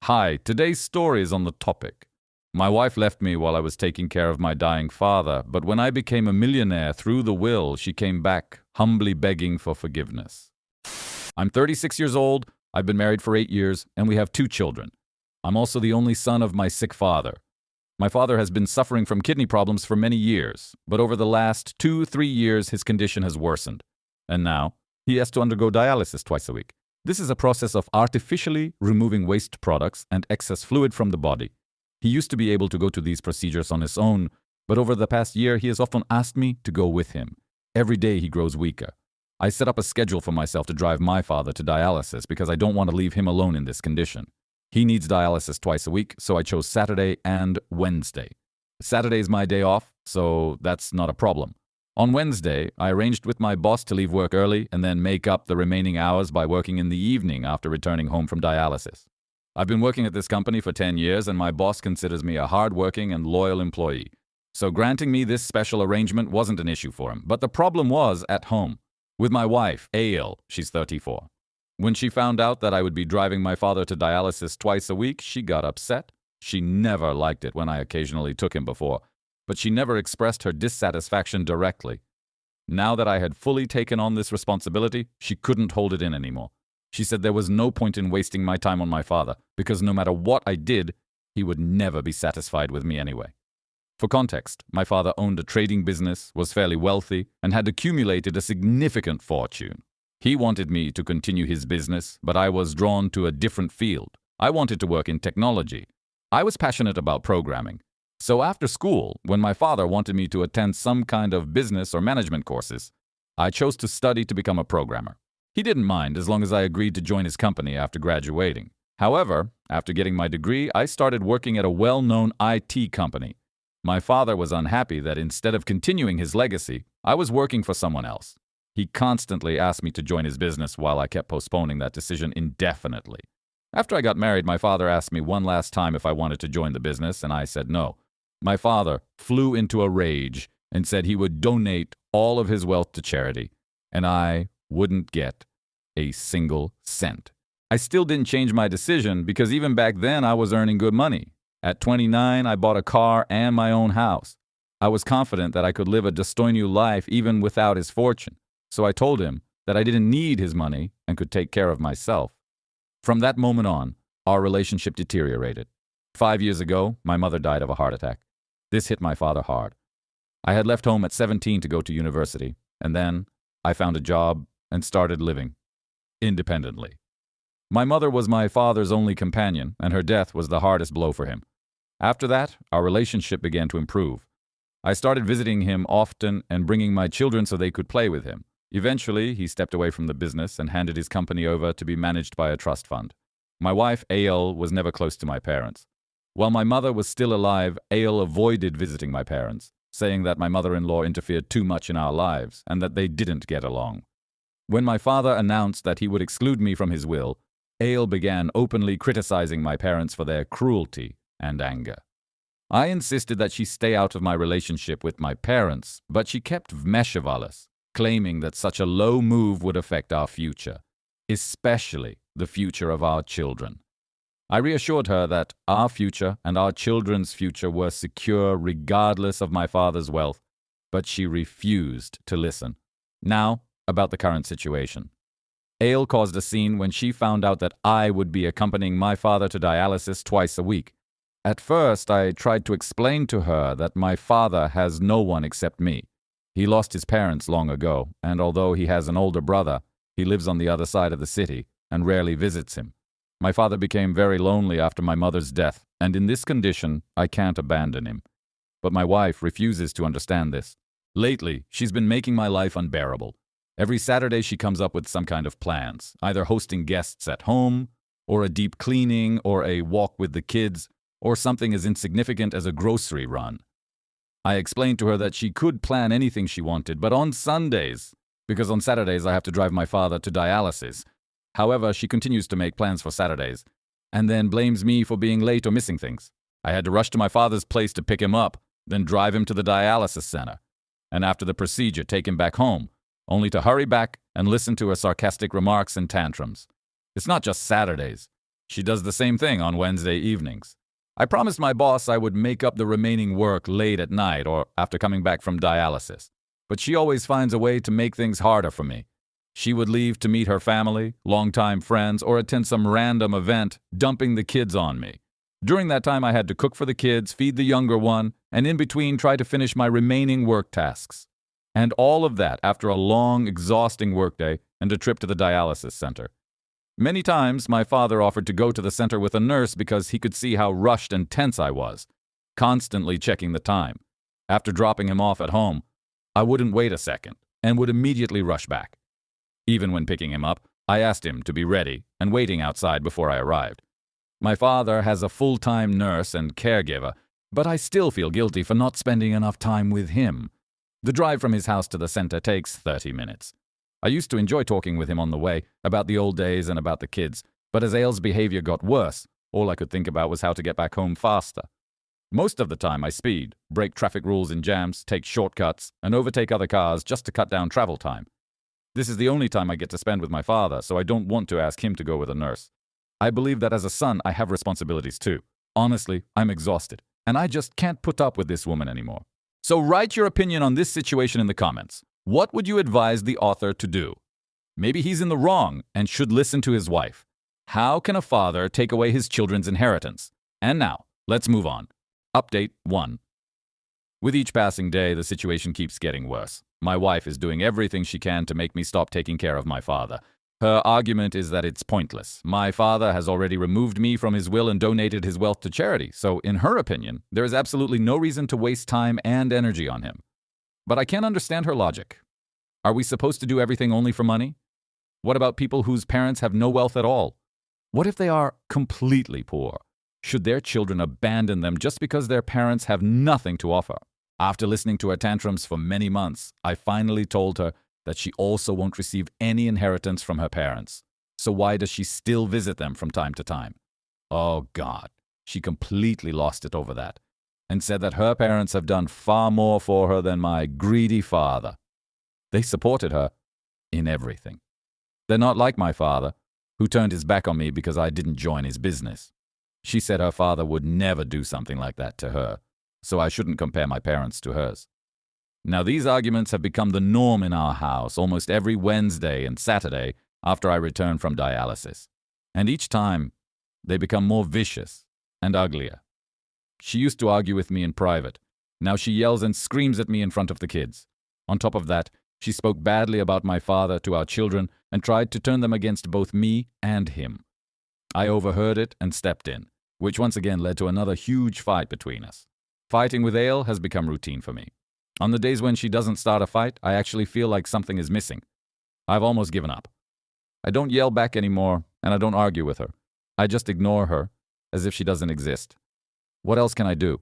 Hi, today's story is on the topic. My wife left me while I was taking care of my dying father, but when I became a millionaire through the will, she came back, humbly begging for forgiveness. I'm 36 years old, I've been married for 8 years, and we have 2 children. I'm also the only son of my sick father. My father has been suffering from kidney problems for many years, but over the last 2-3 years his condition has worsened. And now, he has to undergo dialysis twice a week. This is a process of artificially removing waste products and excess fluid from the body. He used to be able to go to these procedures on his own, but over the past year he has often asked me to go with him. Every day he grows weaker. I set up a schedule for myself to drive my father to dialysis because I don't want to leave him alone in this condition. He needs dialysis twice a week, so I chose Saturday and Wednesday. Saturday is my day off, so that's not a problem. On Wednesday, I arranged with my boss to leave work early and then make up the remaining hours by working in the evening after returning home from dialysis. I've been working at this company for 10 years and my boss considers me a hard-working and loyal employee. So granting me this special arrangement wasn't an issue for him, but the problem was at home. With my wife, Ail, she's 34. When she found out that I would be driving my father to dialysis twice a week, she got upset. She never liked it when I occasionally took him before, but she never expressed her dissatisfaction directly. Now that I had fully taken on this responsibility, she couldn't hold it in anymore. She said there was no point in wasting my time on my father, because no matter what I did, he would never be satisfied with me anyway. For context, my father owned a trading business, was fairly wealthy, and had accumulated a significant fortune. He wanted me to continue his business, but I was drawn to a different field. I wanted to work in technology. I was passionate about programming. So after school, when my father wanted me to attend some kind of business or management courses, I chose to study to become a programmer. He didn't mind as long as I agreed to join his company after graduating. However, after getting my degree, I started working at a well-known IT company. My father was unhappy that instead of continuing his legacy, I was working for someone else. He constantly asked me to join his business while I kept postponing that decision indefinitely. After I got married, my father asked me one last time if I wanted to join the business, and I said no. My father flew into a rage and said he would donate all of his wealth to charity, and I wouldn't get a single cent. I still didn't change my decision because even back then I was earning good money. At 29, I bought a car and my own house. I was confident that I could live a достойную life even without his fortune, so I told him that I didn't need his money and could take care of myself. From that moment on, our relationship deteriorated. 5 years ago, my mother died of a heart attack. This hit my father hard. I had left home at 17 to go to university, and then I found a job and started living independently. My mother was my father's only companion, and her death was the hardest blow for him. After that, our relationship began to improve. I started visiting him often and bringing my children so they could play with him. Eventually, he stepped away from the business and handed his company over to be managed by a trust fund. My wife, Ail, was never close to my parents. While my mother was still alive, Ail avoided visiting my parents, saying that my mother-in-law interfered too much in our lives and that they didn't get along. When my father announced that he would exclude me from his will, Ail began openly criticizing my parents for their cruelty and anger. I insisted that she stay out of my relationship with my parents, but she kept vmешивалась, claiming that such a low move would affect our future, especially the future of our children. I reassured her that our future and our children's future were secure regardless of my father's wealth, but she refused to listen. Now, about the current situation. Ail caused a scene when she found out that I would be accompanying my father to dialysis twice a week. At first, I tried to explain to her that my father has no one except me. He lost his parents long ago, and although he has an older brother, he lives on the other side of the city and rarely visits him. My father became very lonely after my mother's death, and in this condition, I can't abandon him. But my wife refuses to understand this. Lately, she's been making my life unbearable. Every Saturday, she comes up with some kind of plans, either hosting guests at home, or a deep cleaning, or a walk with the kids, or something as insignificant as a grocery run. I explained to her that she could plan anything she wanted, but on Sundays, because on Saturdays I have to drive my father to dialysis. However, she continues to make plans for Saturdays, and then blames me for being late or missing things. I had to rush to my father's place to pick him up, then drive him to the dialysis center, and after the procedure take him back home, only to hurry back and listen to her sarcastic remarks and tantrums. It's not just Saturdays. She does the same thing on Wednesday evenings. I promised my boss I would make up the remaining work late at night or after coming back from dialysis, but she always finds a way to make things harder for me. She would leave to meet her family, longtime friends, or attend some random event, dumping the kids on me. During that time, I had to cook for the kids, feed the younger one, and in between try to finish my remaining work tasks. And all of that after a long, exhausting workday and a trip to the dialysis center. Many times, my father offered to go to the center with a nurse because he could see how rushed and tense I was, constantly checking the time. After dropping him off at home, I wouldn't wait a second and would immediately rush back. Even when picking him up, I asked him to be ready and waiting outside before I arrived. My father has a full-time nurse and caregiver, but I still feel guilty for not spending enough time with him. The drive from his house to the center takes 30 minutes. I used to enjoy talking with him on the way, about the old days and about the kids, but as Aile's behavior got worse, all I could think about was how to get back home faster. Most of the time I speed, break traffic rules in jams, take shortcuts, and overtake other cars just to cut down travel time. This is the only time I get to spend with my father, so I don't want to ask him to go with a nurse. I believe that as a son, I have responsibilities too. Honestly, I'm exhausted, and I just can't put up with this woman anymore. So write your opinion on this situation in the comments. What would you advise the author to do? Maybe he's in the wrong and should listen to his wife. How can a father take away his children's inheritance? And now, let's move on. Update 1. With each passing day, the situation keeps getting worse. My wife is doing everything she can to make me stop taking care of my father. Her argument is that it's pointless. My father has already removed me from his will and donated his wealth to charity, so in her opinion, there is absolutely no reason to waste time and energy on him. But I can't understand her logic. Are we supposed to do everything only for money? What about people whose parents have no wealth at all? What if they are completely poor? Should their children abandon them just because their parents have nothing to offer? After listening to her tantrums for many months, I finally told her that she also won't receive any inheritance from her parents. So why does she still visit them from time to time? Oh God, she completely lost it over that, and said that her parents have done far more for her than my greedy father. They supported her in everything. They're not like my father, who turned his back on me because I didn't join his business. She said her father would never do something like that to her, so I shouldn't compare my parents to hers. Now, these arguments have become the norm in our house almost every Wednesday and Saturday after I return from dialysis. And each time, they become more vicious and uglier. She used to argue with me in private. Now she yells and screams at me in front of the kids. On top of that, she spoke badly about my father to our children and tried to turn them against both me and him. I overheard it and stepped in, which once again led to another huge fight between us. Fighting with Aile has become routine for me. On the days when she doesn't start a fight, I actually feel like something is missing. I've almost given up. I don't yell back anymore, and I don't argue with her. I just ignore her, as if she doesn't exist. What else can I do?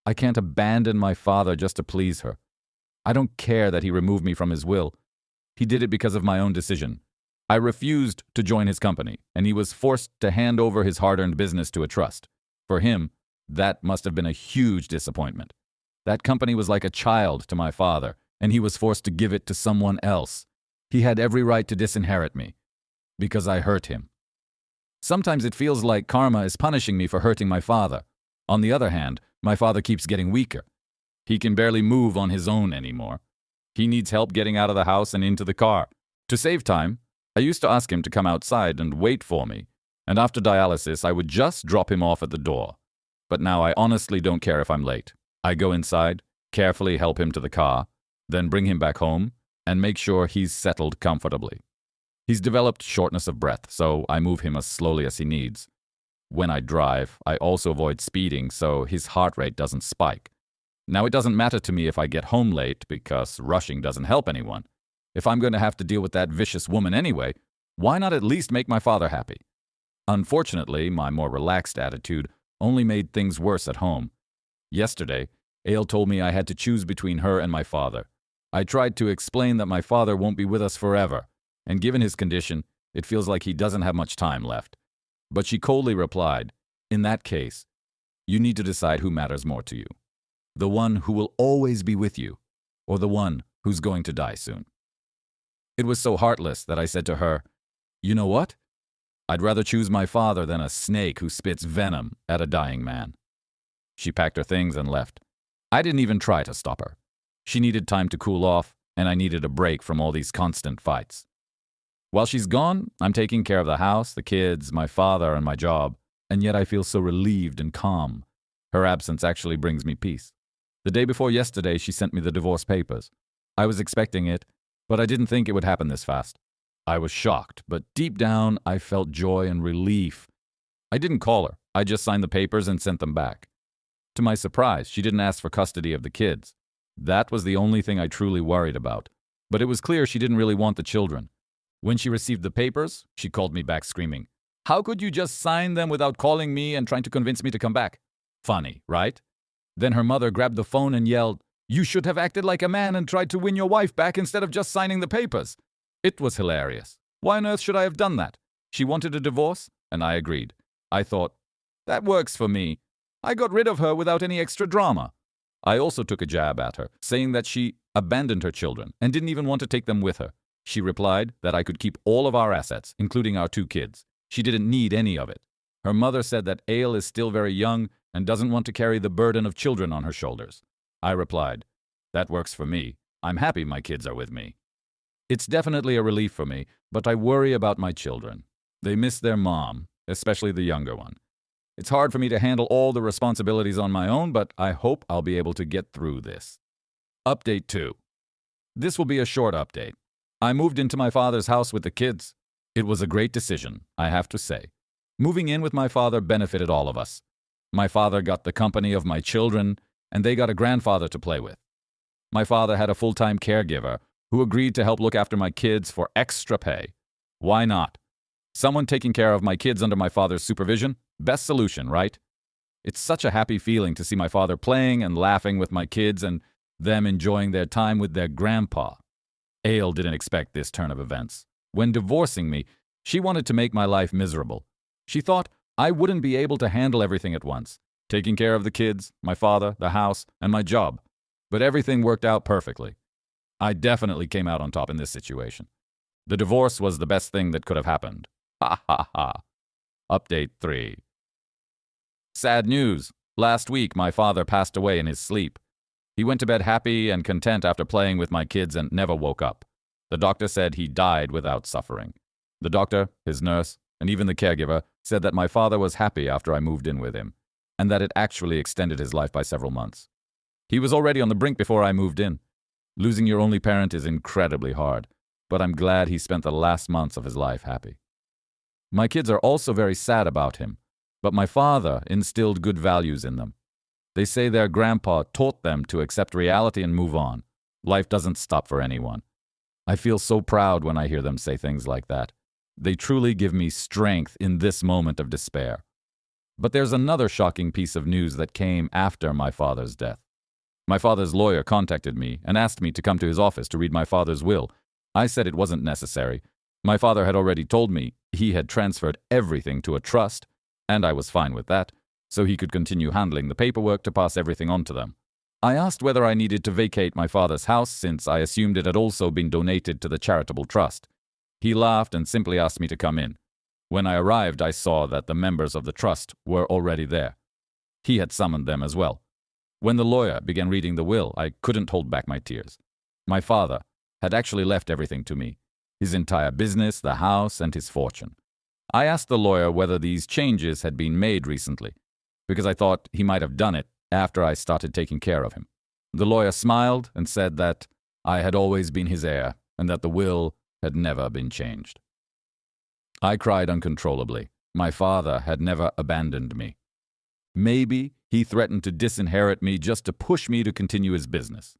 I can't abandon my father just to please her. I don't care that he removed me from his will. He did it because of my own decision. I refused to join his company, and he was forced to hand over his hard-earned business to a trust. For him, that must have been a huge disappointment. That company was like a child to my father, and he was forced to give it to someone else. He had every right to disinherit me, because I hurt him. Sometimes it feels like karma is punishing me for hurting my father. On the other hand, my father keeps getting weaker. He can barely move on his own anymore. He needs help getting out of the house and into the car. To save time, I used to ask him to come outside and wait for me, and after dialysis, I would just drop him off at the door. But now I honestly don't care if I'm late. I go inside, carefully help him to the car, then bring him back home, and make sure he's settled comfortably. He's developed shortness of breath, so I move him as slowly as he needs. When I drive, I also avoid speeding so his heart rate doesn't spike. Now, it doesn't matter to me if I get home late because rushing doesn't help anyone. If I'm going to have to deal with that vicious woman anyway, why not at least make my father happy? Unfortunately, my more relaxed attitude only made things worse at home. Yesterday, Aile told me I had to choose between her and my father. I tried to explain that my father won't be with us forever, and given his condition, it feels like he doesn't have much time left. But she coldly replied, "In that case, you need to decide who matters more to you. The one who will always be with you, or the one who's going to die soon." It was so heartless that I said to her, "You know what? I'd rather choose my father than a snake who spits venom at a dying man." She packed her things and left. I didn't even try to stop her. She needed time to cool off, and I needed a break from all these constant fights. While she's gone, I'm taking care of the house, the kids, my father, and my job, and yet I feel so relieved and calm. Her absence actually brings me peace. The day before yesterday, she sent me the divorce papers. I was expecting it, but I didn't think it would happen this fast. I was shocked, but deep down, I felt joy and relief. I didn't call her. I just signed the papers and sent them back. To my surprise, she didn't ask for custody of the kids. That was the only thing I truly worried about. But it was clear she didn't really want the children. When she received the papers, she called me back screaming, "How could you just sign them without calling me and trying to convince me to come back?" Funny, right? Then her mother grabbed the phone and yelled, "You should have acted like a man and tried to win your wife back instead of just signing the papers." It was hilarious. Why on earth should I have done that? She wanted a divorce, and I agreed. I thought, that works for me. I got rid of her without any extra drama. I also took a jab at her, saying that she abandoned her children and didn't even want to take them with her. She replied that I could keep all of our assets, including our 2 kids. She didn't need any of it. Her mother said that Ale is still very young and doesn't want to carry the burden of children on her shoulders. I replied, that works for me. I'm happy my kids are with me. It's definitely a relief for me, but I worry about my children. They miss their mom, especially the younger one. It's hard for me to handle all the responsibilities on my own, but I hope I'll be able to get through this. Update 2. This will be a short update. I moved into my father's house with the kids. It was a great decision, I have to say. Moving in with my father benefited all of us. My father got the company of my children, and they got a grandfather to play with. My father had a full-time caregiver who agreed to help look after my kids for extra pay. Why not? Someone taking care of my kids under my father's supervision? Best solution, right? It's such a happy feeling to see my father playing and laughing with my kids and them enjoying their time with their grandpa. Ale didn't expect this turn of events. When divorcing me, she wanted to make my life miserable. She thought I wouldn't be able to handle everything at once, taking care of the kids, my father, the house, and my job. But everything worked out perfectly. I definitely came out on top in this situation. The divorce was the best thing that could have happened. Ha ha ha. Update 3. Sad news. Last week, my father passed away in his sleep. He went to bed happy and content after playing with my kids and never woke up. The doctor said he died without suffering. The doctor, his nurse, and even the caregiver said that my father was happy after I moved in with him, and that it actually extended his life by several months. He was already on the brink before I moved in. Losing your only parent is incredibly hard, but I'm glad he spent the last months of his life happy. My kids are also very sad about him, but my father instilled good values in them. They say their grandpa taught them to accept reality and move on. Life doesn't stop for anyone. I feel so proud when I hear them say things like that. They truly give me strength in this moment of despair. But there's another shocking piece of news that came after my father's death. My father's lawyer contacted me and asked me to come to his office to read my father's will. I said it wasn't necessary. My father had already told me he had transferred everything to a trust, and I was fine with that, so he could continue handling the paperwork to pass everything on to them. I asked whether I needed to vacate my father's house since I assumed it had also been donated to the charitable trust. He laughed and simply asked me to come in. When I arrived, I saw that the members of the trust were already there. He had summoned them as well. When the lawyer began reading the will, I couldn't hold back my tears. My father had actually left everything to me, his entire business, the house, and his fortune. I asked the lawyer whether these changes had been made recently, because I thought he might have done it after I started taking care of him. The lawyer smiled and said that I had always been his heir and that the will had never been changed. I cried uncontrollably. My father had never abandoned me. Maybe he threatened to disinherit me just to push me to continue his business.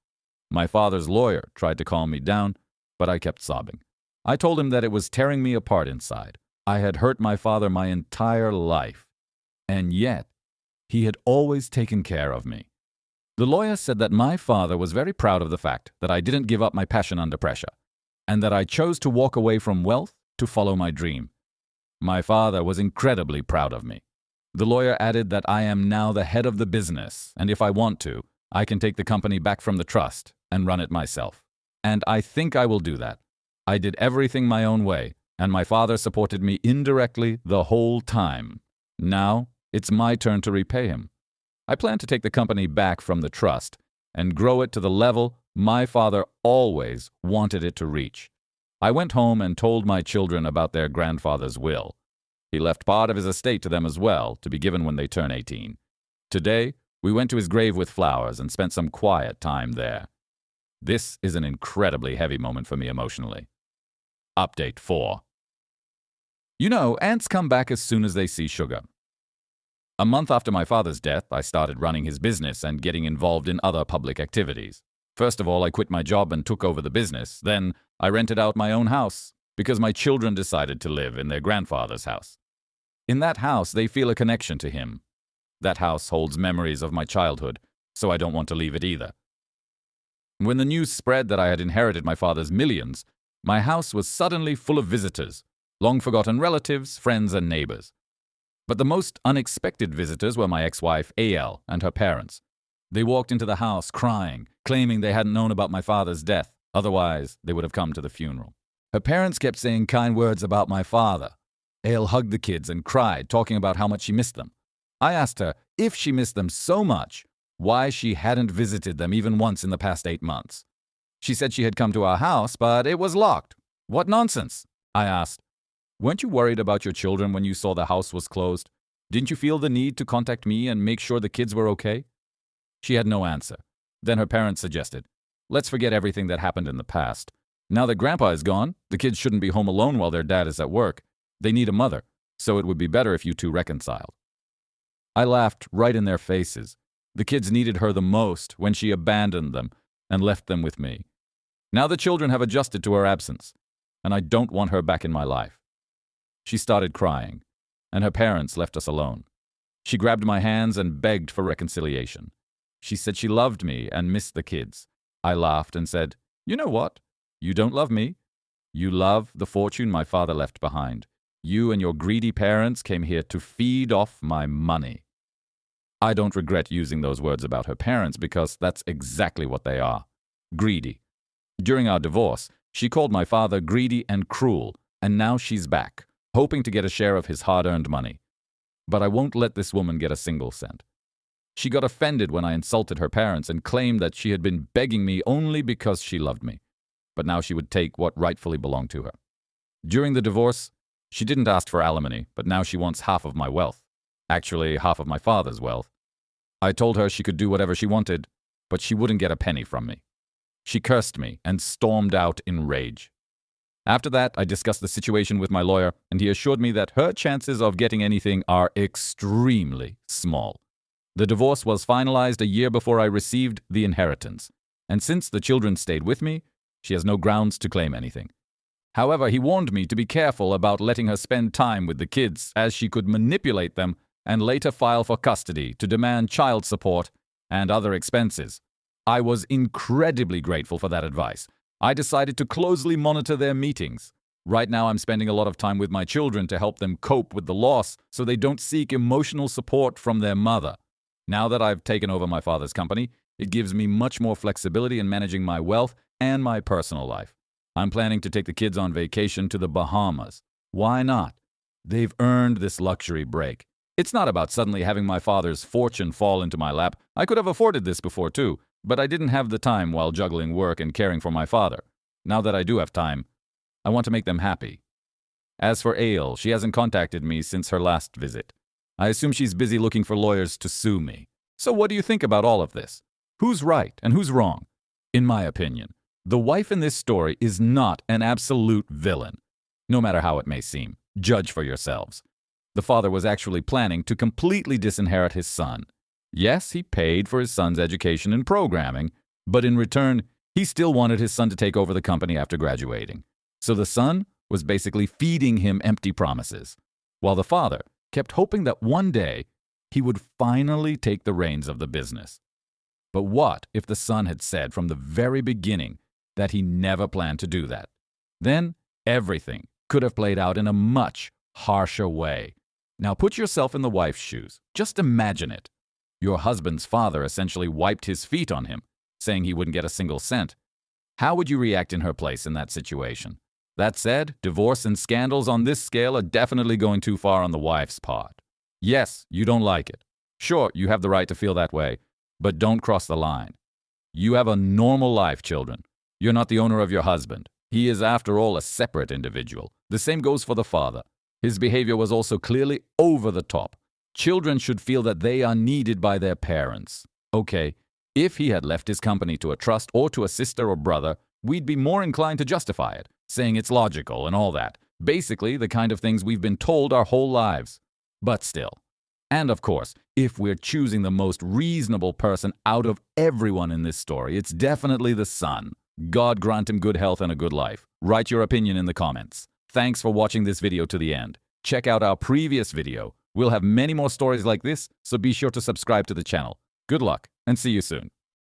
My father's lawyer tried to calm me down, but I kept sobbing. I told him that it was tearing me apart inside. I had hurt my father my entire life, and yet he had always taken care of me. The lawyer said that my father was very proud of the fact that I didn't give up my passion under pressure, and that I chose to walk away from wealth to follow my dream. My father was incredibly proud of me. The lawyer added that I am now the head of the business, and if I want to, I can take the company back from the trust and run it myself. And I think I will do that. I did everything my own way, and my father supported me indirectly the whole time. Now, it's my turn to repay him. I plan to take the company back from the trust and grow it to the level my father always wanted it to reach. I went home and told my children about their grandfather's will. He left part of his estate to them as well, to be given when they turn 18. Today, we went to his grave with flowers and spent some quiet time there. This is an incredibly heavy moment for me emotionally. Update 4. You know, ants come back as soon as they see sugar. A month after my father's death, I started running his business and getting involved in other public activities. First of all, I quit my job and took over the business. Then, I rented out my own house because my children decided to live in their grandfather's house. In that house, they feel a connection to him. That house holds memories of my childhood, so I don't want to leave it either. When the news spread that I had inherited my father's millions, my house was suddenly full of visitors, long-forgotten relatives, friends, and neighbors. But the most unexpected visitors were my ex-wife, A.L., and her parents. They walked into the house crying, claiming they hadn't known about my father's death. Otherwise, they would have come to the funeral. Her parents kept saying kind words about my father. A.L. hugged the kids and cried, talking about how much she missed them. I asked her if she missed them so much, why she hadn't visited them even once in the past 8 months. She said she had come to our house, but it was locked. What nonsense? I asked. Weren't you worried about your children when you saw the house was closed? Didn't you feel the need to contact me and make sure the kids were okay? She had no answer. Then her parents suggested, let's forget everything that happened in the past. Now that Grandpa is gone, the kids shouldn't be home alone while their dad is at work. They need a mother, so it would be better if you two reconciled. I laughed right in their faces. The kids needed her the most when she abandoned them and left them with me. Now the children have adjusted to her absence, and I don't want her back in my life. She started crying, and her parents left us alone. She grabbed my hands and begged for reconciliation. She said she loved me and missed the kids. I laughed and said, you know what? You don't love me. You love the fortune my father left behind. You and your greedy parents came here to feed off my money. I don't regret using those words about her parents because that's exactly what they are. Greedy. During our divorce, she called my father greedy and cruel, and now she's back, hoping to get a share of his hard-earned money. But I won't let this woman get a single cent. She got offended when I insulted her parents and claimed that she had been begging me only because she loved me. But now she would take what rightfully belonged to her. During the divorce, she didn't ask for alimony, but now she wants half of my wealth. Actually, half of my father's wealth. I told her she could do whatever she wanted, but she wouldn't get a penny from me. She cursed me and stormed out in rage. After that, I discussed the situation with my lawyer, and he assured me that her chances of getting anything are extremely small. The divorce was finalized a year before I received the inheritance, and since the children stayed with me, she has no grounds to claim anything. However, he warned me to be careful about letting her spend time with the kids, as she could manipulate them and later file for custody to demand child support and other expenses. I was incredibly grateful for that advice. I decided to closely monitor their meetings. Right now, I'm spending a lot of time with my children to help them cope with the loss so they don't seek emotional support from their mother. Now that I've taken over my father's company, it gives me much more flexibility in managing my wealth and my personal life. I'm planning to take the kids on vacation to the Bahamas. Why not? They've earned this luxury break. It's not about suddenly having my father's fortune fall into my lap. I could have afforded this before too, but I didn't have the time while juggling work and caring for my father. Now that I do have time, I want to make them happy. As for Ale, she hasn't contacted me since her last visit. I assume she's busy looking for lawyers to sue me. So what do you think about all of this? Who's right and who's wrong? In my opinion, the wife in this story is not an absolute villain, no matter how it may seem. Judge for yourselves. The father was actually planning to completely disinherit his son. Yes, he paid for his son's education and programming, but in return, he still wanted his son to take over the company after graduating. So the son was basically feeding him empty promises, while the father kept hoping that one day he would finally take the reins of the business. But what if the son had said from the very beginning that he never planned to do that? Then everything could have played out in a much harsher way. Now put yourself in the wife's shoes. Just imagine it. Your husband's father essentially wiped his feet on him, saying he wouldn't get a single cent. How would you react in her place in that situation? That said, divorce and scandals on this scale are definitely going too far on the wife's part. Yes, you don't like it. Sure, you have the right to feel that way, but don't cross the line. You have a normal life, children. You're not the owner of your husband. He is, after all, a separate individual. The same goes for the father. His behavior was also clearly over the top. Children should feel that they are needed by their parents. Okay, if he had left his company to a trust or to a sister or brother, we'd be more inclined to justify it, saying it's logical and all that. Basically, the kind of things we've been told our whole lives. But still. And of course, if we're choosing the most reasonable person out of everyone in this story, it's definitely the son. God grant him good health and a good life. Write your opinion in the comments. Thanks for watching this video to the end. Check out our previous video. We'll have many more stories like this, so be sure to subscribe to the channel. Good luck, and see you soon.